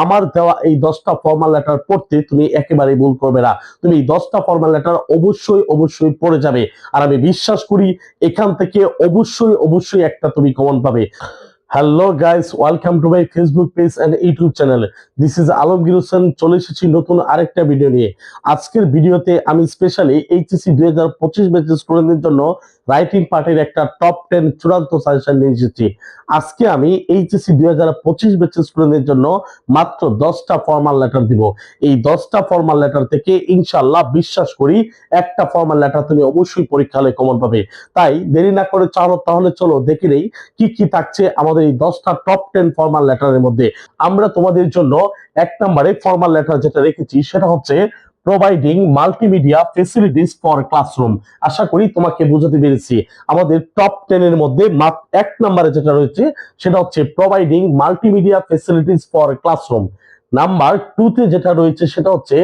আমার দেওয়া এই 10টা ফর্মাল লেটার পড়তে তুমি একেবারেই ভুল করবে না। তুমি এই 10টা ফর্মাল লেটার অবশ্যই পড়ে যাবে। আর আমি বিশ্বাস করি এখান থেকে অবশ্যই একটা তুমি কমন পাবে। Hello guys, welcome to my Facebook page and YouTube channel. This is Alamgir Hossain. চলে এসেছি নতুন আরেকটা ভিডিও নিয়ে। আজকের ভিডিওতে আমি স্পেশালি এইচএসসি 2025 ব্যাচের স্টুডেন্টদের জন্য রাইটিং পার্টের একটা টপ 10 চূড়ান্ত সাজেশন নিয়ে এসেছি। আজকে আমি এইচএসসি 2025 ব্যাচের স্টুডেন্টদের জন্য মাত্র 10টা ফর্মাল লেটার দিব। এই 10টা ফর্মাল লেটার থেকে ইনশাআল্লাহ বিশ্বাস করি একটা ফর্মাল লেটার তুমি অবশ্যই পরীক্ষা হলে কমন পাবে। তাই দেরি না করে তাহলে চলো দেখে নেই কি কি থাকছে আমাদের এই 10টা টপ 10 ফর্মাল লেটারের মধ্যে। আমরা তোমাদের জন্য এক নম্বরে ফর্মাল লেটার যেটা রেখেছি সেটা হচ্ছে providing multimedia facilities for classroom. আশা করি তোমাকে বুঝাতে পেরেছি। আমাদের টপ 10 এর মধ্যে এক নম্বরে যেটা রয়েছে সেটা হচ্ছে providing multimedia facilities for classroom. Number 2 তে যেটা রয়েছে সেটা হচ্ছে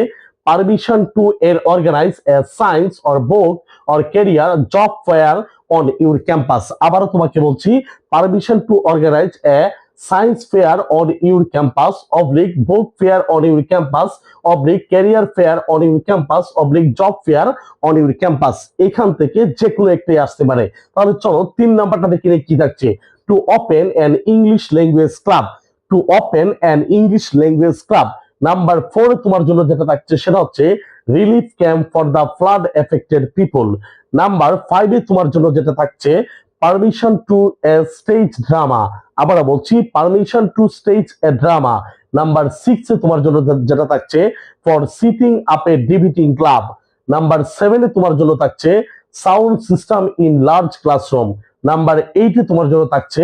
permission to organise a science or book or career job fair on your campus. আবারও তোমাকে বলছি, permission to organise a science fair on your campus oblique book fair on your campus oblique career fair on your campus oblique job fair on your campus. এখান থেকে যে কোনো একটাই আসতে পারে। তাহলে চলো 3 নাম্বারটা দেখে কি থাকছে। To open an English language club. To open an English language club. Number 4 তোমার জন্য যেটা থাকছে সেটা হচ্ছে relief camp for the flood affected people. Number 5 এ তোমার জন্য যেটা থাকছে permission to a stage drama. আবার বলছি, permission to stage a drama. Number 6 এ তোমার জন্য যেটা থাকছে for sitting up a debating club. Number 7 এ তোমার জন্য থাকছে sound system in large classroom. Number 8 এ তোমার জন্য থাকছে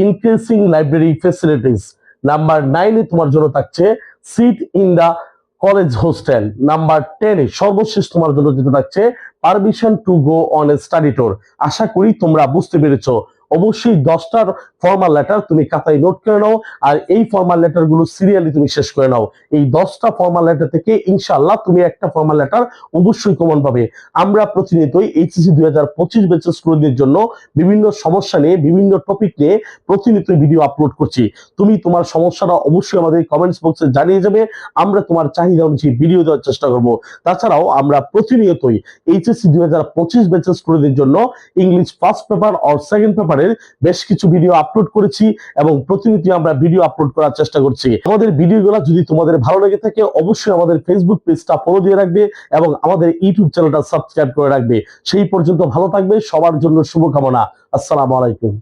ইনক্রিজিং লাইব্রেরি ফেসিলিটিস। নাম্বার 9 এ তোমার জন্য থাকছে seat in the college hostel. Number 10 এ সর্বশেষ তোমার জন্য যেটা থাকছে permission to go on a study tour. আশা করি তোমরা বুঝতে পেরেছো। অবশ্যই 10টার ফর্মাল লেটার তুমি খাতায় নোট করে নাও, আর এই ফর্মাল লেটার গুলো সিরিয়ালি তুমি শেষ করে নাও। এই 10টা ফর্মাল লেটার থেকে ইনশাআল্লাহ তুমি একটা ফর্মাল লেটার অবশ্যই কমন পাবে। আমরা প্রতিনিয়তই এইচএসসি 2025 ব্যাচের স্টুডেন্টদের জন্য বিভিন্ন সমস্যা নিয়ে, বিভিন্ন টপিক নিয়ে প্রতিনিয়ত ভিডিও আপলোড করছি। তুমি তোমার সমস্যাটা অবশ্যই আমাদের কমেন্টস বক্সে জানিয়ে যাবে। আমরা তোমার চাহিদা অনুযায়ী ভিডিও দেওয়ার চেষ্টা করব। তাছাড়াও আমরা প্রতিনিয়তই এইচএসসি 2025 ব্যাচের স্টুডেন্টদের জন্য ইংলিশ ফার্স্ট পেপার আর সেকেন্ড পেপারের বেশ কিছু ভিডিও আপলোড করেছি এবং প্রতিনিয়ত আমরা ভিডিও আপলোড করার চেষ্টা করছি। আমাদের ভিডিওগুলো যদি তোমাদের ভালো লেগে থাকে অবশ্যই আমাদের ফেসবুক পেজটা ফলো দিয়ে রাখবে এবং আমাদের ইউটিউব চ্যানেলটা সাবস্ক্রাইব করে রাখবে। সেই পর্যন্ত ভালো থাকবে। সবার জন্য শুভকামনা। আসসালামু আলাইকুম।